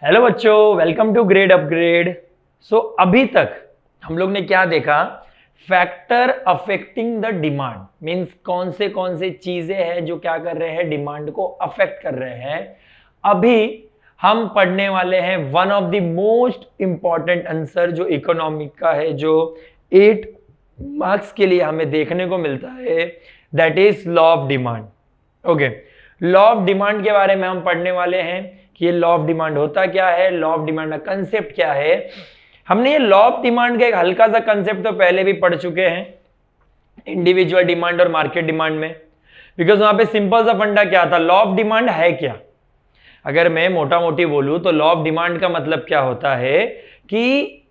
Hello बच्चों, welcome to grade upgrade. सो अभी तक हम लोग ने क्या देखा? Factor affecting the demand means कौन से चीजें हैं जो क्या कर रहे हैं, डिमांड को अफेक्ट कर रहे हैं। अभी हम पढ़ने वाले हैं one of the most important answer जो इकोनॉमिक का है, जो 8 मार्क्स के लिए हमें देखने को मिलता है, that is law of demand. Okay, law of demand के बारे में हम पढ़ने वाले हैं कि ये लॉ ऑफ डिमांड होता क्या है, लॉ ऑफ डिमांड का कंसेप्ट क्या है। हमने ये लॉ ऑफ डिमांड का एक हल्का सा कंसेप्ट तो पहले भी पढ़ चुके हैं इंडिविजुअल डिमांड और मार्केट डिमांड में, बिकॉज वहां पे सिंपल सा फंडा क्या था, लॉ ऑफ डिमांड है क्या। अगर मैं मोटा मोटी बोलूं तो लॉ ऑफ डिमांड का मतलब क्या होता है कि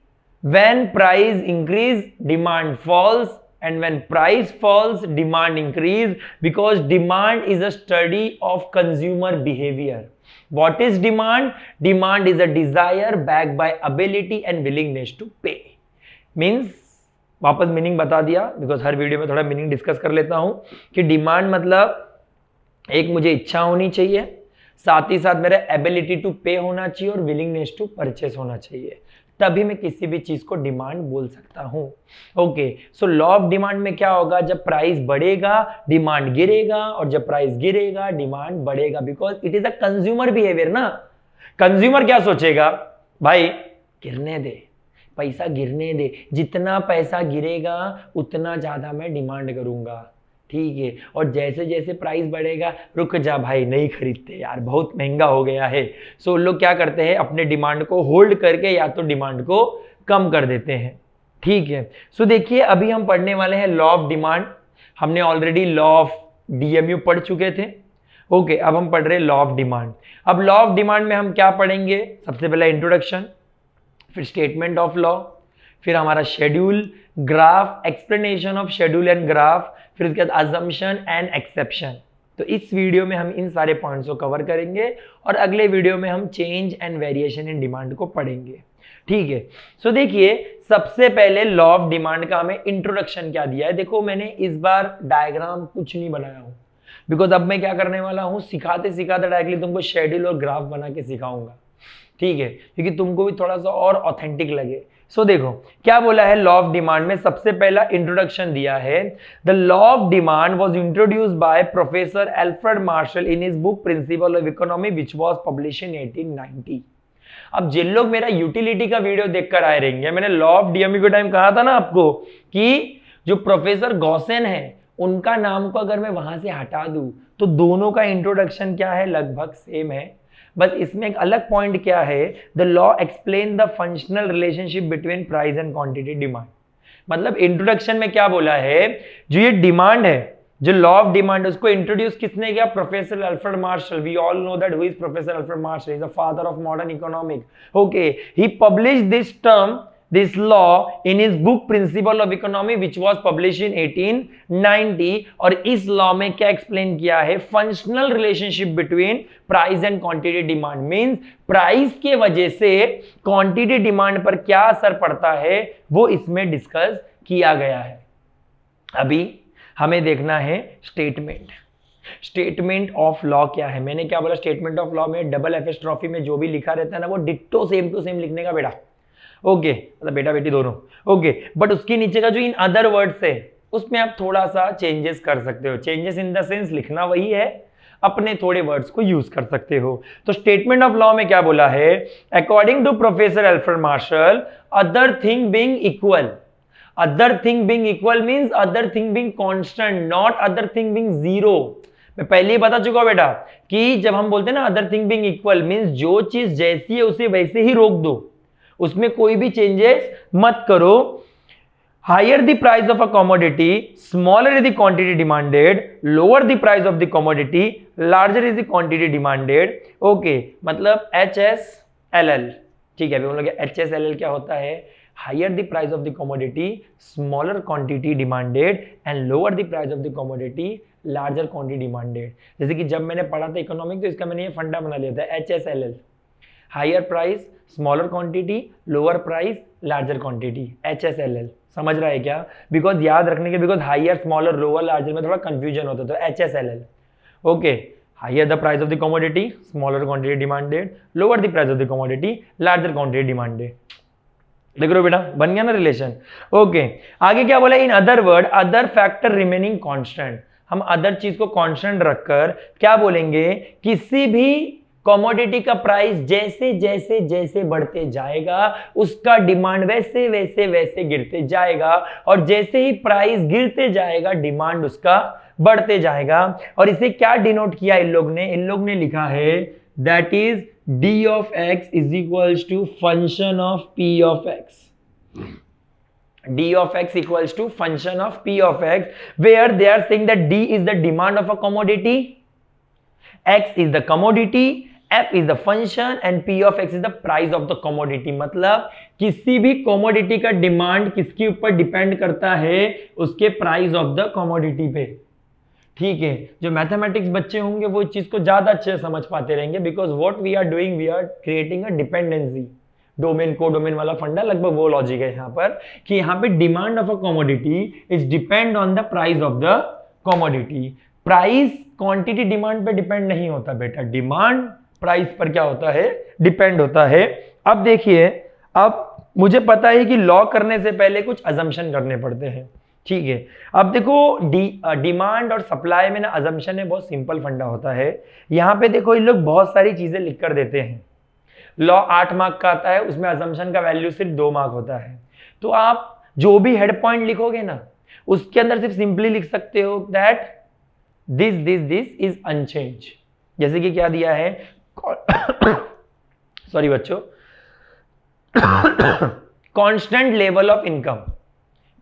when price increase demand falls, and when price falls demand increase, because demand is a study of consumer behavior. What is demand? Demand is a desire backed by ability and willingness to pay. Means वापस meaning बता दिया, because her video में थोड़ा meaning discuss कर लेता हूं कि demand मतलब एक मुझे इच्छा होनी चाहिए, साथ ही साथ मेरा एबिलिटी टू पे होना चाहिए और विलिंगनेस टू परचेस होना चाहिए, तभी मैं किसी भी चीज को डिमांड बोल सकता हूं। Okay, so law of demand में क्या होगा, जब प्राइस बढ़ेगा डिमांड गिरेगा, और जब प्राइस गिरेगा डिमांड बढ़ेगा, because it is a consumer behaviour ना। कंज्यूमर क्या सोचेगा, भाई गिरने दे, पैसा गिरने दे, जितना पैसा गिरेगा उतना ज्यादा मैं डिमांड करूंगा, ठीक है। और जैसे जैसे प्राइस बढ़ेगा, रुक जा भाई नहीं खरीदते यार, बहुत महंगा हो गया है। सो लोग क्या करते हैं, अपने डिमांड को होल्ड करके या तो डिमांड को कम कर देते हैं, ठीक है। सो देखिए अभी हम पढ़ने वाले हैं लॉ ऑफ डिमांड। हमने ऑलरेडी लॉ ऑफ डीएमयू पढ़ चुके थे। ओके, अब हम पढ़ रहे हैं लॉ ऑफ डिमांड। अब लॉ ऑफ डिमांड में हम क्या पढ़ेंगे, सबसे पहला इंट्रोडक्शन, फिर स्टेटमेंट ऑफ लॉ, फिर हमारा schedule, graph, explanation of schedule and graph, फिर उसके बाद अजम्पशन एंड एक्सेप्शन। तो इस वीडियो में हम इन सारे पॉइंट्स को कवर करेंगे और अगले वीडियो में हम change and variation in demand को पढ़ेंगे, ठीक है। सो देखिए सबसे पहले लॉ ऑफ डिमांड का हमें इंट्रोडक्शन क्या दिया है। देखो मैंने इस बार डायग्राम कुछ नहीं बनाया हूं, बिकॉज अब मैं क्या करने वाला हूं, सिखाते सिखाते डायरेक्टली तुमको शेड्यूल और ग्राफ बना के सिखाऊंगा, ठीक है, क्योंकि तुमको भी थोड़ा सा और ऑथेंटिक लगे। सो देखो क्या बोला है लॉ ऑफ डिमांड में, सबसे पहला इंट्रोडक्शन दिया है, the law of demand was introduced by professor Alfred martial in his book principle of economy which was published in 1890। अब जिन लोग मेरा यूटिलिटी का वीडियो देखकर आए रहेंगे, मैंने लॉ ऑफ डीएमयू के टाइम कहा था ना आपको कि जो प्रोफेसर गॉसेन है उनका नाम को अगर मैं वहां से हटा दूं तो दोनों का इंट्रोडक्शन क्या है, लगभग सेम है। बस इसमें एक अलग पॉइंट क्या है, the law explain the functional relationship between price and quantity demand. मतलब इंट्रोडक्शन में क्या बोला है, जो ये डिमांड है, जो लॉ ऑफ डिमांड, उसको इंट्रोड्यूस किसने किया, professor Alfred Marshall. We all know that who is professor Alfred Marshall, is the father of modern economics. Okay, he published this term, this law in his book principle of economy which was published in 1890। और इस law में क्या explain किया है, functional relationship between price and quantity demand, means price के वजह से quantity demand पर क्या असर पड़ता है वो इसमें डिस्कस किया गया है। अभी हमें देखना है स्टेटमेंट। स्टेटमेंट ऑफ लॉ क्या है, मैंने क्या बोला, स्टेटमेंट ऑफ लॉ में डबल एफएस में जो भी लिखा रहता है ना, वो डिट्टो सेम टू सेम लिखने का बेटा। ओके, मतलब बेटा बेटी दोनों। ओके, बट उसके नीचे का जो इन अदर वर्ड्स है उसमें आप थोड़ा सा चेंजेस कर सकते हो। चेंजेस इन द सेंस लिखना वही है, अपने थोड़े वर्ड्स को यूज कर सकते हो। तो स्टेटमेंट ऑफ लॉ में क्या बोला है, according to professor Alfred Marshall, other thing being equal, other thing being equal means other thing being constant, not other thing being zero. मैं पहले ही बता चुका हूं बेटा कि जब हम बोलते हैं ना other thing being equal, means जो चीज जैसी है उसे वैसे ही रोक दो, उसमें कोई भी चेंजेस मत करो। Higher the price of a commodity, smaller is the quantity demanded, lower the price of the commodity, larger is the quantity demanded. Okay, मतलब HSLL, ठीक है। अभी हम लोग HSLL क्या होता है, higher the price of the commodity, smaller quantity demanded, and lower the price of the commodity, larger quantity demanded. जैसे कि जब मैंने पढ़ा था इकोनॉमिक तो इसका मैंने ये फंडा बना लिया था, HSLL, higher price, smaller quantity, lower price, larger quantity, HSLL। समझ रहा है क्या, बिकॉज याद रखने के, because higher, smaller, lower, larger में थोड़ा कंफ्यूजन होता है, तो HSLL। Okay, higher the price of the commodity, smaller quantity demanded, lower the price of the commodity, larger quantity demanded. देख रहे हो बेटा, बन गया ना रिलेशन। ओके, आगे क्या बोला, in other word other factor remaining constant. हम अदर चीज को कांस्टेंट रखकर क्या बोलेंगे, किसी भी कमोडिटी का प्राइस जैसे जैसे जैसे बढ़ते जाएगा उसका डिमांड वैसे वैसे वैसे गिरते जाएगा, और जैसे ही प्राइस गिरते जाएगा डिमांड उसका बढ़ते जाएगा। और इसे क्या डिनोट किया इन लोग ने लिखा है that is d of x is equals to function of p of x. d of x equals to function of p of x, where they are saying that d is the demand of a commodity, x is the commodity, f is the function and p of x is the price of the commodity। मतलब किसी भी commodity का demand किसके ऊपर depend करता है, उसके price of the commodity पे। ठीक है, जो मैथमेटिक्स बच्चे होंगे वो इस चीज को ज्यादा अच्छे से समझ पाते रहेंगे, because what we are doing, we are creating a dependency. Domain को डोमेन वाला फंडा लगभग वो लॉजिक है यहाँ पर, कि यहाँ पे demand of a commodity is depend on the price of the commodity. Price quantity demand पे डिपेंड नहीं होता बेटा, डिमांड प्राइस पर क्या होता है, डिपेंड होता है। अब देखिए, अब मुझे पता है कि लॉ करने से पहले कुछ अजम्पशन करने पड़ते हैं। ठीक है, अब देखो डिमांड और सप्लाई में ना अजम्पशन है, बहुत सिंपल फंडा होता है। यहां पे देखो ये लोग बहुत सारी चीजें लिख कर देते हैं। लॉ 8 मार्क का आता है, उसमें अजम्पशन का वैल्यू सिर्फ 2 मार्क होता है। तो आप जो भी हेड पॉइंट लिखोगे ना, उसके अंदर सिर्फ सिंपली लिख सकते हो दैट दिस इज अनचेंज। जैसे कि क्या दिया है, सॉरी बच्चों, कांस्टेंट लेवल ऑफ इनकम।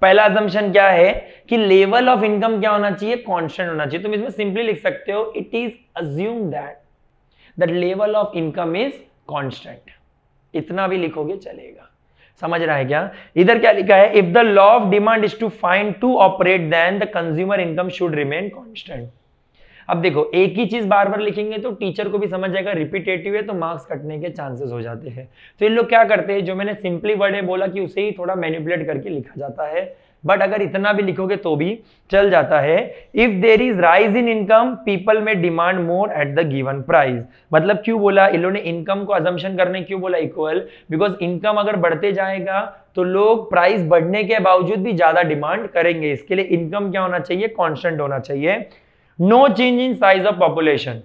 पहला असम्पशन क्या है कि लेवल ऑफ इनकम क्या होना चाहिए, कांस्टेंट होना चाहिए। तुम इसमें सिंपली लिख सकते हो it is assume that level of income is constant. इतना भी लिखोगे चलेगा, समझ रहा है क्या। इधर क्या लिखा है, if the law of demand is to find to operate then the consumer income should remain constant. अब देखो, एक ही चीज बार बार लिखेंगे तो टीचर को भी समझ जाएगा, रिपीटेटिव है तो मार्क्स कटने के चांसेस हो जाते हैं। तो ये लोग क्या करते हैं, जो मैंने सिंपली वर्ड है बोला कि उसे ही थोड़ा मैनिपुलेट करके लिखा जाता है, बट अगर इतना भी लिखोगे तो भी चल जाता है। If there is rise in income people में demand more at the given price. मतलब क्यों बोला इन्होंने इनकम को अजम्पशन करने, क्यों बोला इक्वल, बिकॉज इनकम अगर बढ़ते जाएगा तो लोग प्राइस बढ़ने के बावजूद भी ज्यादा डिमांड करेंगे। इसके लिए इनकम क्या होना चाहिए, कांस्टेंट होना चाहिए। No change in size of population.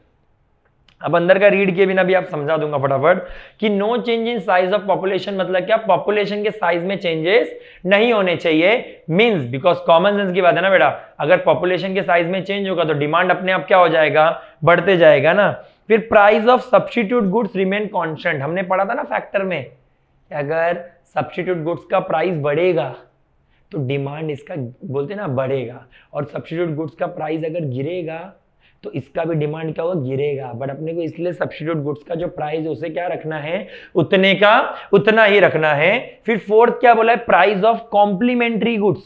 अब अंदर का रीड के बिना भी आप समझा दूंगा फटाफट कि no change in size of population मतलब क्या, पॉपुलेशन के साइज में चेंजेस नहीं होने चाहिए। मींस बिकॉज कॉमन सेंस की बात है ना बेटा, अगर पॉपुलेशन के साइज में चेंज होगा तो डिमांड अपने आप क्या हो जाएगा, बढ़ते जाएगा ना। फिर price of substitute goods remain constant. हमने पढ़ा था ना फैक्टर में, अगर सब्स्टिट्यूट गुड्स का प्राइस बढ़ेगा तो डिमांड इसका बोलते ना बढ़ेगा, और सब्स्टिट्यूट गुड्स का प्राइस अगर गिरेगा तो इसका भी डिमांड क्या होगा, गिरेगा। बट अपने को इसलिए सब्स्टिट्यूट गुड्स का जो प्राइस है उसे क्या रखना है, उतने का उतना ही रखना है। फिर फोर्थ क्या बोला है, price of complementary goods.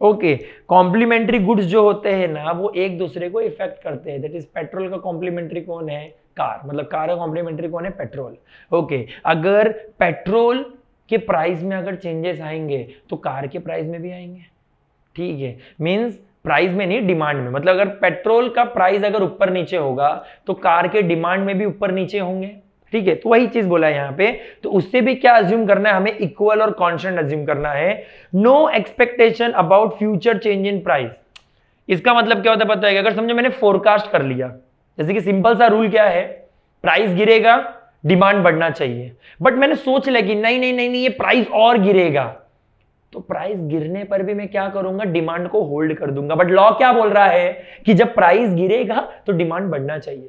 Okay, complementary goods जो होते हैं ना वो एक दूसरे को इफेक्ट करते हैं। दैट इज पेट्रोल का कॉम्प्लीमेंट्री कौन है, कार, मतलब कार का कॉम्प्लीमेंट्री कौन है, पेट्रोल। ओके, अगर पेट्रोल के प्राइस में अगर चेंजेस आएंगे तो कार के प्राइस में भी आएंगे। ठीक है, मींस प्राइस में नहीं, डिमांड में। मतलब अगर पेट्रोल का प्राइस अगर ऊपर नीचे होगा तो कार के डिमांड में भी ऊपर नीचे होंगे। ठीक है, तो वही चीज बोला है यहाँ पे। तो उससे भी क्या अज्यूम करना है, हमें इक्वल और कांस्टेंट अज्यूम करना है। No expectation about future change in price. इसका मतलब क्या होता है पता है, अगर समझो मैंने फोरकास्ट कर लिया, जैसे कि सिंपल सा रूल क्या है, प्राइस गिरेगा डिमांड बढ़ना चाहिए, बट मैंने सोच लिया कि नहीं नहीं नहीं नहीं ये प्राइस और गिरेगा, तो प्राइस गिरने पर भी मैं क्या करूंगा, डिमांड को होल्ड कर दूंगा। बट लॉ क्या बोल रहा है कि जब प्राइस गिरेगा तो डिमांड बढ़ना चाहिए।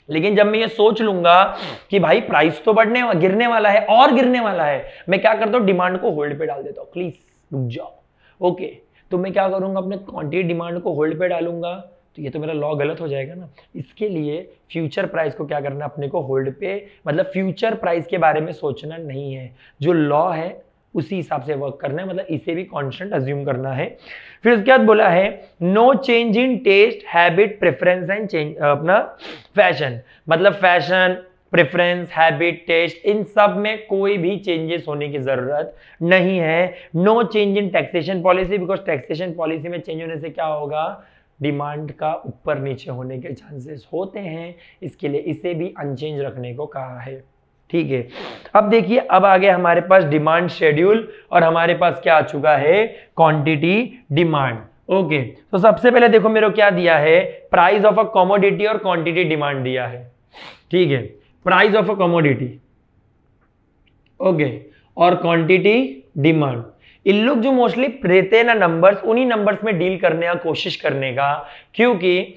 लेकिन जब मैं ये सोच लूंगा कि भाई प्राइस तो गिरने वाला है और गिरने वाला है, मैं क्या करता हूं, डिमांड को होल्ड पे डाल देता हूं, प्लीज रुक जाओ। ओके, तो मैं क्या करूंगा, अपने क्वांटिटी डिमांड को होल्ड पे डालूंगा, तो ये तो मेरा लॉ गलत हो जाएगा ना। इसके लिए फ्यूचर प्राइस को क्या करना, अपने को होल्ड पे, मतलब फ्यूचर प्राइस के बारे में सोचना नहीं है, जो लॉ है उसी हिसाब से वर्क करना है, मतलब इसे भी कांस्टेंट अज्यूम करना है। फिर उसके बाद बोला है no change in taste, habit, preference and change अपना फैशन। मतलब फैशन, प्रेफरेंस, हैबिट, टेस्ट, इन सब में कोई भी चेंजेस होने की जरूरत नहीं है। No change in taxation policy, because taxation policy में चेंज होने से क्या होगा, डिमांड का ऊपर नीचे होने के चांसेस होते हैं, इसके लिए इसे भी अनचेंज रखने को कहा है। ठीक है, अब देखिए अब आ गया हमारे पास डिमांड शेड्यूल और हमारे पास क्या आ चुका है, क्वांटिटी डिमांड। ओके, तो सबसे पहले देखो मेरे को क्या दिया है, प्राइस ऑफ अ कमोडिटी और क्वांटिटी डिमांड दिया है। ठीक है, price of a commodity okay और क्वांटिटी डिमांड, इन लोग जो मोस्टली रहते हैं ना नंबर्स, उन्हीं नंबर्स में डील करने का कोशिश करने का, क्योंकि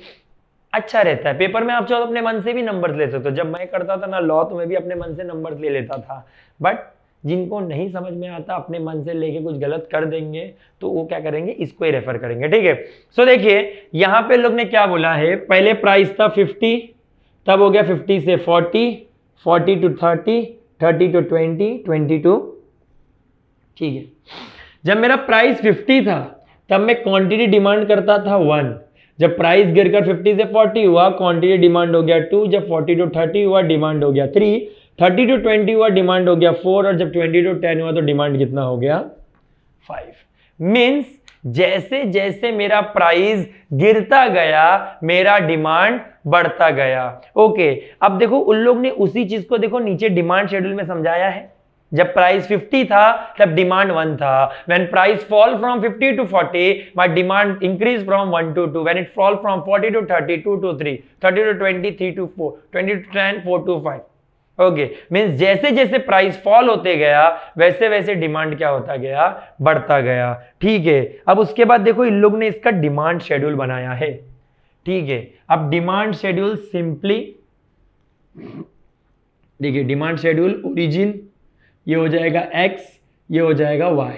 अच्छा रहता है। पेपर में आप चाहो अपने मन से भी नंबर्स ले सकते हो, जब मैं करता था ना लॉ तो मैं भी अपने मन से नंबर्स ले लेता था, बट जिनको नहीं समझ में आता अपने मन से लेके कुछ गलत कर देंगे तो वो क्या करेंगे, इसको ही रेफर करेंगे। ठीक है, सो देखिए यहां पे लोग ने क्या बोला है, पहले प्राइस था 50, तब हो गया 50 से 40, 40 टू 30, 30 टू 20, 20 टू, ठीक है। जब मेरा प्राइस 50 था तब मैं क्वांटिटी डिमांड करता था 1, जब प्राइस गिरकर 50 से 40 हुआ क्वांटिटी डिमांड हो गया 2, जब 40 टू 30 हुआ डिमांड हो गया 3, 30 टू 20 हुआ डिमांड हो गया 4, और जब 20 टू 10 हुआ तो डिमांड कितना हो गया 5। मींस जैसे जैसे मेरा प्राइस गिरता गया मेरा डिमांड बढ़ता गया। ओके, अब देखो उन लोग ने उसी चीज को देखो नीचे डिमांड शेड्यूल में समझाया है। जब प्राइस 50 था तब डिमांड 1 था, when price fall from 50 to 40 my demand increase from 1 to 2, when it fall from 40 to 30, 2 to 3, 30 to 20, 3 to 4, 20 to 10, 4 to 5। Okay, means जैसे जैसे प्राइस फॉल होते गया वैसे वैसे डिमांड क्या होता गया, बढ़ता गया। ठीक है, अब उसके बाद देखो इन लोग ने इसका डिमांड शेड्यूल बनाया है। ठीक है, अब डिमांड शेड्यूल सिंपली देखिए, डिमांड शेड्यूल ओरिजिन ये हो जाएगा x, ये हो जाएगा y।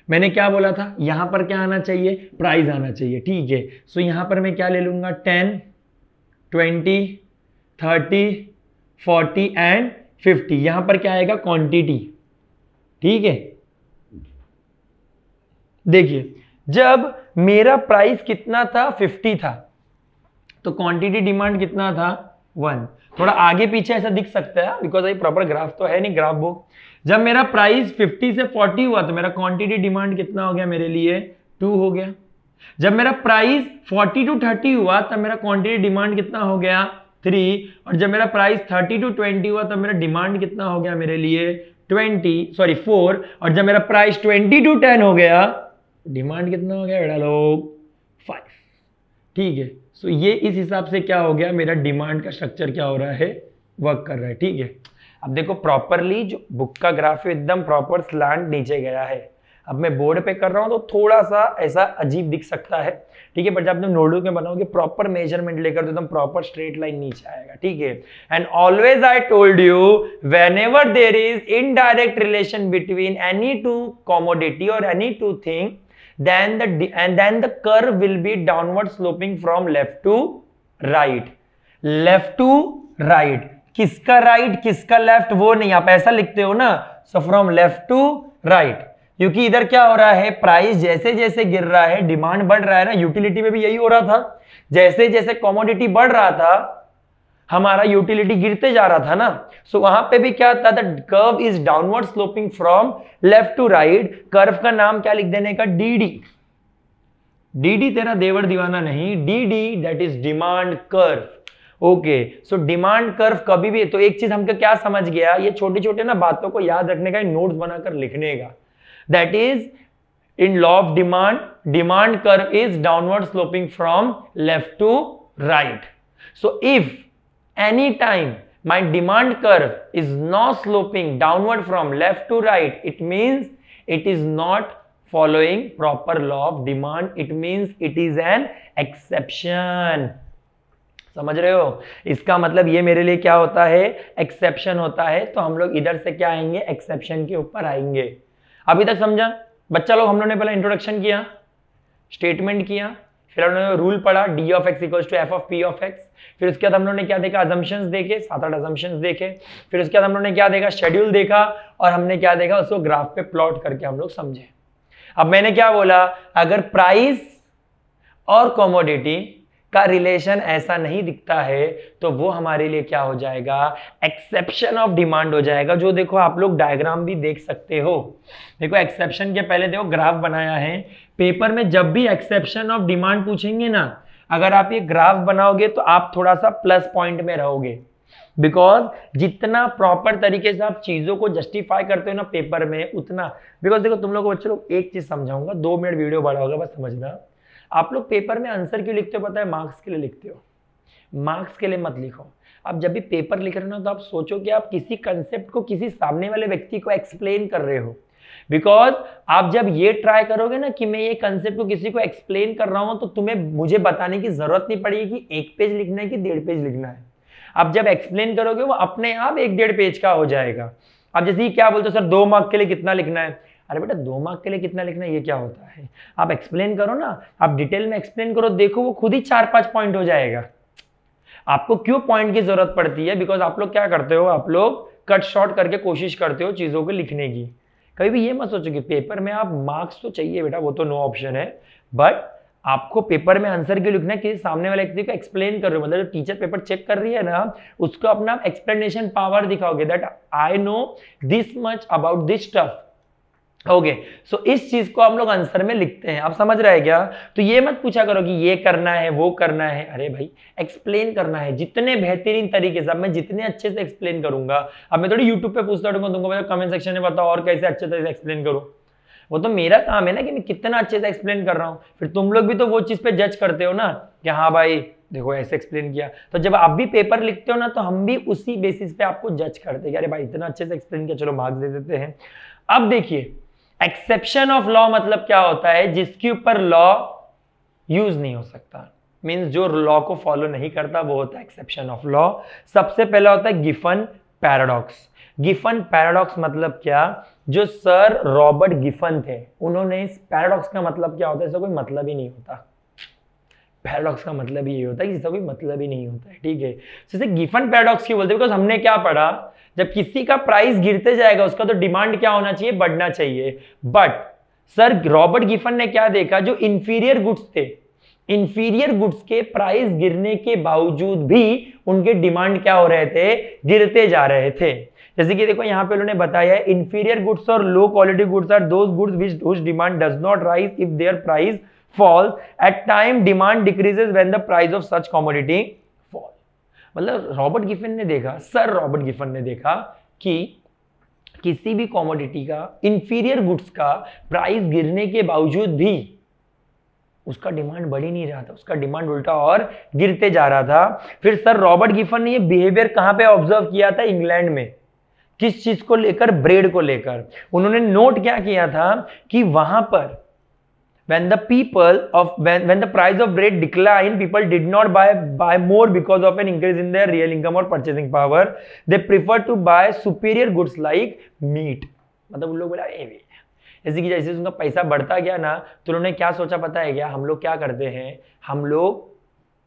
मैंने क्या बोला था, यहां पर क्या आना चाहिए, प्राइस आना चाहिए। ठीक है, सो यहां पर मैं क्या ले लूंगा 10, 20, 30, 40 एंड 50। यहां पर क्या आएगा, क्वांटिटी। ठीक है, देखिए जब मेरा प्राइस कितना था 50 था तो क्वांटिटी डिमांड कितना था 1। थोड़ा आगे पीछे ऐसा दिख सकता है बिकॉज ये प्रॉपर ग्राफ तो है नहीं, ग्राफ बुक। जब मेरा प्राइस 50 से 40 हुआ तो मेरा क्वांटिटी डिमांड कितना हो गया मेरे लिए 2 हो गया। जब मेरा प्राइस 40 टू 30 हुआ तब मेरा क्वांटिटी डिमांड कितना हो गया 3, और जब मेरा प्राइस 30 टू 20 हुआ तब मेरा डिमांड कितना हो गया मेरे लिए 4, और जब मेरा प्राइस 20 टू 10 हो गया डिमांड कितना हो गया बेटा लोग 5। ठीक है, सो ये इस हिसाब से क्या हो गया, मेरा डिमांड का स्ट्रक्चर क्या हो रहा है, वर्क कर रहा है। ठीक है, अब देखो प्रॉपरली जो बुक का ग्राफ है एकदम प्रॉपर स्लैंट नीचे गया है। अब मैं बोर्ड पे कर रहा हूं तो थोड़ा सा ऐसा अजीब दिख सकता है। ठीक है, बट जब तुम नोटबुक में बनाओगे प्रॉपर मेजरमेंट लेकर तो एकदम प्रॉपर स्ट्रेट लाइन नीचे आएगा। ठीक है, and always I told you whenever there is indirect relation between any two commodity और any two thing then the curve will be downward sloping from left to right, left to right। किसका right किसका left वो नहीं, आप ऐसा लिखते हो ना, so from left to right, क्योंकि इधर क्या हो रहा है, प्राइस जैसे जैसे गिर रहा है डिमांड बढ़ रहा है ना। यूटिलिटी में भी यही हो रहा था, जैसे जैसे कमोडिटी बढ़ रहा था हमारा यूटिलिटी गिरते जा रहा था ना। सो वहां पे भी क्या था, the curve is downward sloping from left to right. Curve का नाम क्या लिख देने का, डीडी। डीडी तेरा देवर दीवाना नहीं, DD that is demand curve. Okay, so demand curve कभी भी, तो एक चीज हमको क्या समझ गया, ये छोटे छोटे ना बातों को याद रखने का, नोट्स बनाकर लिखने का। That is in law of demand, demand curve is downward sloping from left to right. So if any time my demand curve is not sloping downward from left to right, it means it is not following proper law of demand, it means it is an exception। समझ रहे हो, इसका मतलब ये मेरे लिए क्या होता है, एक्सेप्शन होता है। तो हम लोग इधर से क्या आएंगे, एक्सेप्शन के ऊपर आएंगे। अभी तक समझा बच्चा लोग? हम लोग ने पहले इंट्रोडक्शन किया, स्टेटमेंट किया, फिर हम लोगों ने रूल पढ़ा D of X equals to F of P of X. फिर उसके बाद हम लोगों ने क्या देखा, अजम्पशंस देखे, 7-8 अजम्पशंस देखे। फिर उसके बाद हम लोगों ने क्या देखा, शेड्यूल देखा, और हमने क्या देखा, उसको ग्राफ पे प्लॉट करके हम लोग समझे। अब मैंने क्या बोला, अगर प्राइस और कमोडिटी का रिलेशन ऐसा नहीं दिखता है तो वो हमारे लिए क्या हो जाएगा, एक्सेप्शन ऑफ डिमांड हो जाएगा। जो देखो आप लोग डायग्राम भी देख सकते हो। देखो एक्सेप्शन के पहले देखो ग्राफ बनाया है। पेपर में जब भी एक्सेप्शन ऑफ डिमांड पूछेंगे ना, अगर आप ये ग्राफ बनाओगे तो आप थोड़ा सा प्लस पॉइंट में रहोगे, बिकॉज जितना प्रॉपर तरीके से आप चीजों को जस्टिफाई करते हो ना पेपर में उतना, बिकॉज देखो तुम लोगों को बच्चे लोग एक चीज समझाऊंगा, 2 मिनट वीडियो बड़ा होगा बस समझना। आप लोग पेपर में आंसर क्यों लिखते हो पता है? मार्क्स के लिए लिखते हो, मार्क्स के लिए मत लिखो। आप जब भी पेपर लिख रहे हो ना तो आप सोचो कि आप किसी कंसेप्ट को किसी सामने वाले व्यक्ति को एक्सप्लेन कर रहे हो, बिकॉज आप जब ये ट्राई करोगे ना कि मैं ये कंसेप्ट को किसी को एक्सप्लेन कर रहा हूं तो तुम्हें मुझे बताने की जरूरत नहीं पड़ेगी कि 1 पेज लिखना है कि 1.5 पेज लिखना है। आप जब एक्सप्लेन करोगे वो अपने आप 1-1.5 पेज का हो जाएगा। अब जैसे ही क्या बोलते हो सर 2 मार्क के लिए कितना लिखना है, अरे बेटा 2 मार्क के लिए कितना लिखना है ये क्या होता है? आप एक्सप्लेन करो ना, आप डिटेल में एक्सप्लेन करो, देखो वो खुद ही 4-5 पॉइंट हो जाएगा। आपको क्यों पॉइंट की जरूरत पड़ती है? बिकॉज आप लोग क्या करते हो, आप लोग कट शॉर्ट करके कोशिश करते हो चीजों को लिखने की। कभी भी ये मत सोचो कि पेपर में आप मार्क्स तो चाहिए बेटा, वो तो नो ऑप्शन है, बट आपको पेपर में आंसर क्यों लिखना है कि सामने वाले व्यक्ति को एक्सप्लेन कर रहे हो, मतलब जो टीचर पेपर चेक कर रही है ना उसको अपना एक्सप्लेनेशन पावर दिखाओगे, that I know this much about this stuff. Okay, so इस चीज को हम लोग आंसर में लिखते हैं। आप समझ रहे हैं क्या? तो ये मत पूछा करो कि ये करना है वो करना है, अरे भाई एक्सप्लेन करना है जितने बेहतरीन तरीके से। अब मैं जितने अच्छे से एक्सप्लेन करूंगा, अब मैं थोड़ी यूट्यूब पे पूछता रहूंगा तुमको कमेंट सेक्शन में बताओ और कैसे अच्छे तरह से एक्सप्लेन करूं। वो तो मेरा काम है ना कि मैं कितना अच्छे से एक्सप्लेन कर रहा हूं। फिर तुम लोग भी तो वो चीज पे जज करते हो ना कि हाँ भाई देखो ऐसे एक्सप्लेन किया। तो जब आप भी पेपर लिखते हो ना तो हम भी उसी बेसिस पे आपको जज करते हैं कि अरे भाई इतना अच्छे से एक्सप्लेन किया, चलो मार्क्स दे देते हैं। अब देखिए एक्सेप्शन ऑफ लॉ मतलब क्या होता है? जिसके ऊपर लॉ यूज नहीं हो सकता, मींस जो लॉ को फॉलो नहीं करता वो होता है एक्सेप्शन ऑफ लॉ। सबसे पहला होता है गिफन पैराडॉक्स। गिफन पैराडॉक्स मतलब क्या? जो सर रॉबर्ट गिफन थे उन्होंने इस पैराडॉक्स का मतलब क्या होता है, इसका कोई मतलब ही नहीं होता। पैराडॉक्स का मतलब ये होता है कि इसका कोई मतलब ही नहीं होता है, ठीक है। जैसे गिफन पैराडॉक्स क्यों बोलते हैं? बिकॉज हमने क्या पढ़ा, जब किसी का प्राइस गिरते जाएगा उसका तो डिमांड क्या होना चाहिए? बढ़ना चाहिए। बट सर रॉबर्ट गिफन ने क्या देखा, जो इंफीरियर गुड्स थे, इंफीरियर गुड्स के प्राइस गिरने के बावजूद भी उनके डिमांड क्या हो रहे थे? गिरते जा रहे थे। जैसे कि देखो यहां पे उन्होंने बताया है इंफीरियर गुड्स और low quality goods are those goods which whose demand does not rise if their price falls at time demand decreases when the price of such commodity fall। मतलब रॉबर्ट गिफन ने देखा, sir Robert Giffen ने देखा कि किसी भी commodity का, inferior goods का प्राइस गिरने के बावजूद भी उसका डिमांड बढ़ ही नहीं रहा था, उसका डिमांड उल्टा और गिरते जा रहा था। फिर सर रॉबर्ट गिफन ने ये बिहेवियर कहां पे ऑब्जर्व किया था? इंग्लैंड में। किस चीज को लेकर? ब्रेड को लेकर। उन्होंने नोट क्या किया था कि वहां पर when the price of bread declined, people did not buy more because of an increase in their real income or purchasing power. They prefer to buy superior goods like meat। मतलब उन लोग बोला जैसे कि जैसे उनका पैसा बढ़ता गया ना तो उन्होंने क्या सोचा पता है क्या? हम लोग क्या करते हैं, हम लोग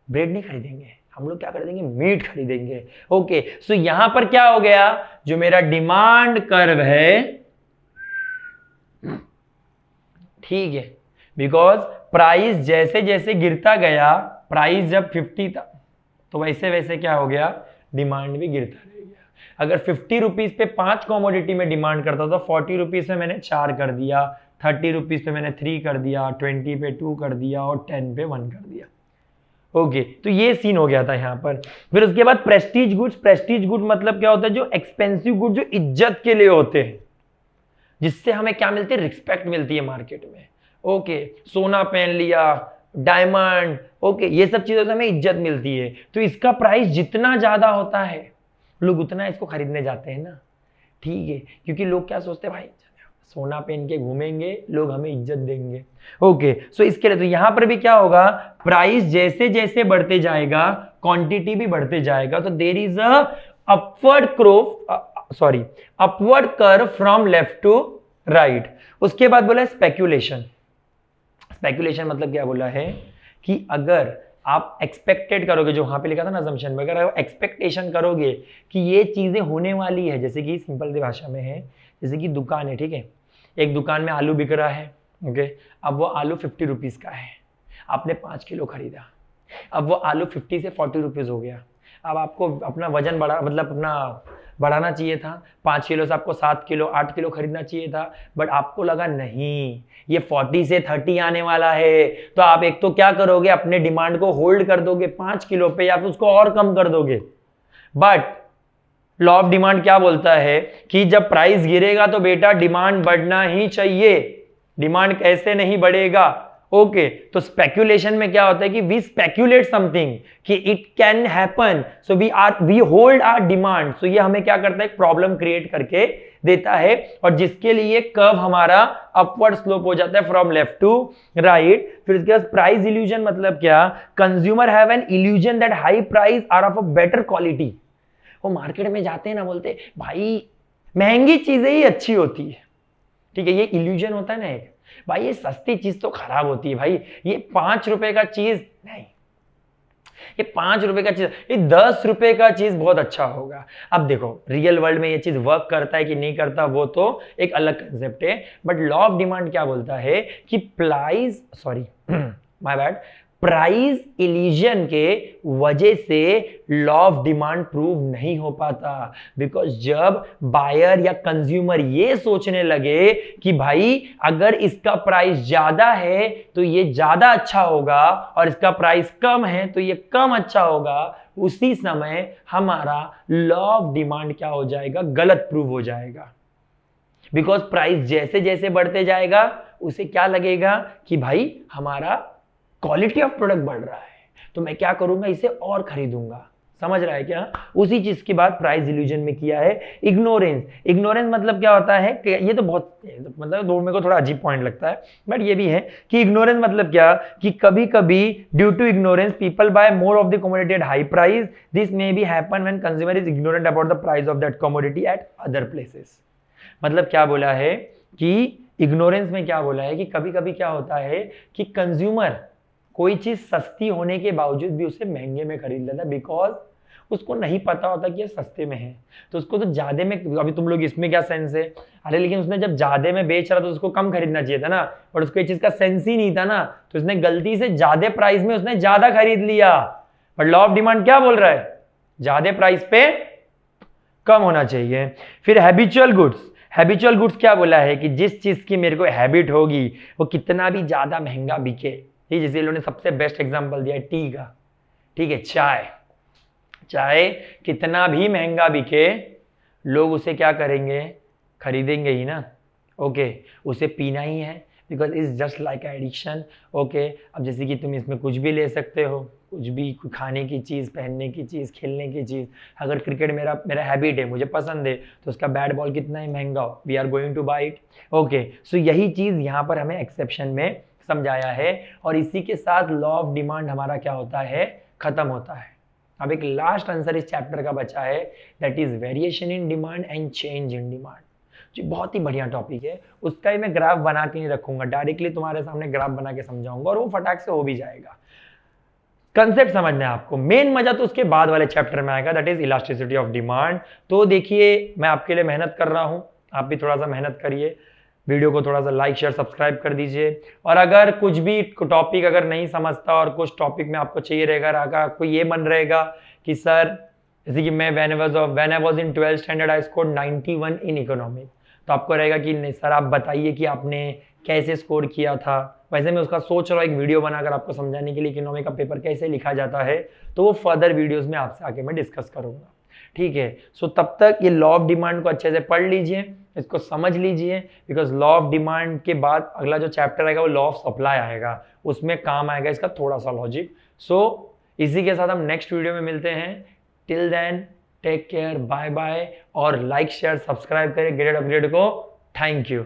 ब्रेड नहीं खरीदेंगे, हम लोग क्या खरीदेंगे? मीट खरीदेंगे। ओके, सो यहां पर क्या हो गया? जो मेरा डिमांड कर्व है, ठीक है, बिकॉज प्राइस जैसे जैसे गिरता गया, प्राइस जब 50 था तो वैसे वैसे क्या हो गया? डिमांड भी गिरता रह गया। अगर 50 रुपीज पे 5 कॉमोडिटी में डिमांड करता तो 40 रुपीज पे मैंने 4 कर दिया, 30 रुपीज पे मैंने 3 कर दिया, 20 पे 2 कर दिया और 10 पे 1 कर दिया। ओके, तो ये सीन हो गया था यहाँ पर। फिर उसके बाद प्रेस्टीज गुड्स। प्रेस्टीज गुड मतलब क्या होता है? जो एक्सपेंसिव गुड, जो इज्जत के लिए होते हैं, जिससे हमें क्या मिलती है? रिस्पेक्ट मिलती है मार्केट में। ओके, सोना पहन लिया, डायमंड, ओके, ये सब चीजों से हमें इज्जत मिलती है। तो इसका प्राइस जितना ज्यादा होता है लोग उतना इसको खरीदने जाते हैं ना, ठीक है, क्योंकि लोग क्या सोचते हैं, भाई सोना पहन के घूमेंगे, लोग हमें इज्जत देंगे। ओके, सो इसके लिए तो यहां पर भी क्या होगा? प्राइस जैसे जैसे बढ़ते जाएगा, क्वांटिटी भी बढ़ते जाएगा। तो there is a upward curve from left to right. उसके बाद बोला स्पेक्यूलेशन। स्पेक्यूलेशन मतलब क्या बोला है कि अगर आप एक्सपेक्टेड करोगे, जो वहां पे लिखा था ना असम्पशन में, अगर आप एक्सपेक्टेशन करोगे कि ये चीजें होने वाली है, जैसे कि सिंपल सी भाषा में है, जैसे कि दुकान है, ठीक है, एक दुकान में आलू बिक रहा है, ओके, अब वो आलू 50 रुपीज का है, आपने 5 किलो खरीदा, अब वो आलू 50 से 40 रुपीज हो गया। अब आपको अपना वजन बढ़ा, मतलब अपना बढ़ाना चाहिए था, 5 किलो से आपको 7 किलो 8 किलो खरीदना चाहिए था, बट आपको लगा नहीं ये 40 से 30 आने वाला है, तो आप एक तो क्या करोगे, अपने डिमांड को होल्ड कर दोगे 5 किलो पे या फिर उसको और कम कर दोगे। बट लॉ ऑफ डिमांड क्या बोलता है कि जब प्राइस गिरेगा तो बेटा डिमांड बढ़ना ही चाहिए, डिमांड कैसे नहीं बढ़ेगा। ओके तो स्पेक्यूलेशन में क्या होता है कि वी स्पेक्यूलेट समथिंग कि it can happen, so we hold our demand. So ये हमें क्या करता है, एक प्रॉब्लम क्रिएट करके देता है, और जिसके लिए कर्व हमारा अपवर्ड स्लोप हो जाता है फ्रॉम लेफ्ट टू राइट। फिर उसके बाद प्राइस इल्यूजन मतलब क्या, consumer have an illusion that high price are of a better quality. वो मार्केट में जाते हैं ना, बोलते भाई महंगी चीजें ही अच्छी होती है, ठीक है, ये इल्यूजन होता है ना एक, भाई ये सस्ती चीज तो खराब होती है, भाई ये 5 रुपए का चीज नहीं, ये 5 रुपए का चीज, ये 10 रुपए का चीज बहुत अच्छा होगा। अब देखो रियल वर्ल्ड में ये चीज वर्क करता है कि नहीं करता वो तो एक अलग कंसेप्ट है, बट लॉ ऑफ डिमांड क्या बोलता है कि माय बैड, प्राइस इल्यूजन के वजह से लॉ ऑफ डिमांड प्रूव नहीं हो पाता, बिकॉज जब बायर या कंज्यूमर ये सोचने लगे कि भाई अगर इसका प्राइस ज्यादा है तो ये ज्यादा अच्छा होगा और इसका प्राइस कम है तो ये कम अच्छा होगा, उसी समय हमारा लॉ ऑफ डिमांड क्या हो जाएगा, गलत प्रूव हो जाएगा। बिकॉज प्राइस जैसे जैसे बढ़ते जाएगा उसे क्या लगेगा कि भाई हमारा क्वालिटी ऑफ प्रोडक्ट बढ़ रहा है, तो मैं क्या करूंगा, इसे और खरीदूंगा। समझ रहा है क्या, उसी चीज की बात प्राइस इल्यूजन में किया है। इग्नोरेंस, इग्नोरेंस मतलब क्या होता है कि ये तो बहुत मतलब दो मेरे को थोड़ा अजीब पॉइंट लगता है, बट ये भी है कि इग्नोरेंस मतलब क्या कि कभी कभी due to ignorance people buy more of the commodity at high price, this may be happen when consumer is ignorant about the price of that commodity at other places. मतलब क्या बोला है कि इग्नोरेंस में क्या बोला है कि कभी कभी क्या होता है कि कंज्यूमर कोई चीज सस्ती होने के बावजूद भी उसे महंगे में खरीद लेता है, बिकॉज उसको नहीं पता होता कि ये सस्ते में है, तो उसको तो ज्यादा में, अभी तुम लोग इसमें क्या सेंस है, अरे लेकिन उसने जब ज्यादा में बेच रहा था तो उसको कम खरीदना चाहिए था ना, और उसको ये चीज का सेंस ही नहीं था ना, तो उसने गलती से ज्यादा प्राइस में उसने ज्यादा खरीद लिया। बट लॉ ऑफ डिमांड क्या बोल रहा है, ज्यादा प्राइस पे कम होना चाहिए। फिर हैबिचुअल गुड्स, हैबिचुअल गुड्स क्या बोला है कि जिस चीज की मेरे को हैबिट होगी वो कितना भी ज्यादा महंगा बिके, ये जैसे इन्होंने सबसे बेस्ट एग्जांपल दिया है टी का, ठीक है, चाय कितना भी महंगा बिके लोग उसे क्या करेंगे, खरीदेंगे ही ना। ओके उसे पीना ही है, because it's just like addiction. Okay अब जैसे कि तुम इसमें कुछ भी ले सकते हो, कुछ भी, खाने की चीज़, पहनने की चीज़, खेलने की चीज़। अगर क्रिकेट मेरा हैबिट है, मुझे पसंद है, तो उसका बैट बॉल कितना ही महंगा हो, we are going to buy it. Okay so यही चीज़ यहाँ पर हमें एक्सेप्शन में समझाया है, और इसी के साथ लॉ ऑफ डिमांड हमारा क्या होता है, खत्म होता है। अब एक लास्ट आंसर इस चैप्टर का बचा है, that is variation in demand and change in demand, जो बहुत ही बढ़िया टॉपिक है। उसका ही मैं ग्राफ बना के नहीं रखूंगा, डायरेक्टली तुम्हारे सामने ग्राफ बना के समझाऊंगा और वो फटाक से हो भी जाएगा। कंसेप्ट समझना है आपको, मेन मजा तो उसके बाद वाले चैप्टर में आएगा, that is elasticity of demand. तो देखिए मैं आपके लिए मेहनत कर रहा हूं, आप भी थोड़ा सा मेहनत करिए, वीडियो को थोड़ा सा लाइक शेयर सब्सक्राइब कर दीजिए। और अगर कुछ भी टॉपिक अगर नहीं समझता और कुछ टॉपिक में आपको चाहिए रहेगा, आपको ये मन रहेगा कि सर जैसे कि मैं when I was in 12th standard I scored 91 in economic, तो आपको रहेगा कि नहीं सर आप बताइए कि आपने कैसे स्कोर किया था। वैसे मैं उसका सोच रहा हूँ एक वीडियो बनाकर आपको समझाने के लिए इकोनॉमिक का पेपर कैसे लिखा जाता है, तो वो फर्दर वीडियोस में आपसे आके मैं डिस्कस करूंगा, ठीक है। सो तब तक ये लॉ ऑफ डिमांड को अच्छे से पढ़ लीजिए, इसको समझ लीजिए, बिकॉज लॉ ऑफ डिमांड के बाद अगला जो चैप्टर आएगा वो लॉ ऑफ सप्लाई आएगा, उसमें काम आएगा इसका थोड़ा सा लॉजिक। सो इसी के साथ हम नेक्स्ट वीडियो में मिलते हैं। Till then take care, bye bye, और लाइक शेयर सब्सक्राइब करें ग्रेड अपग्रेड को। Thank you.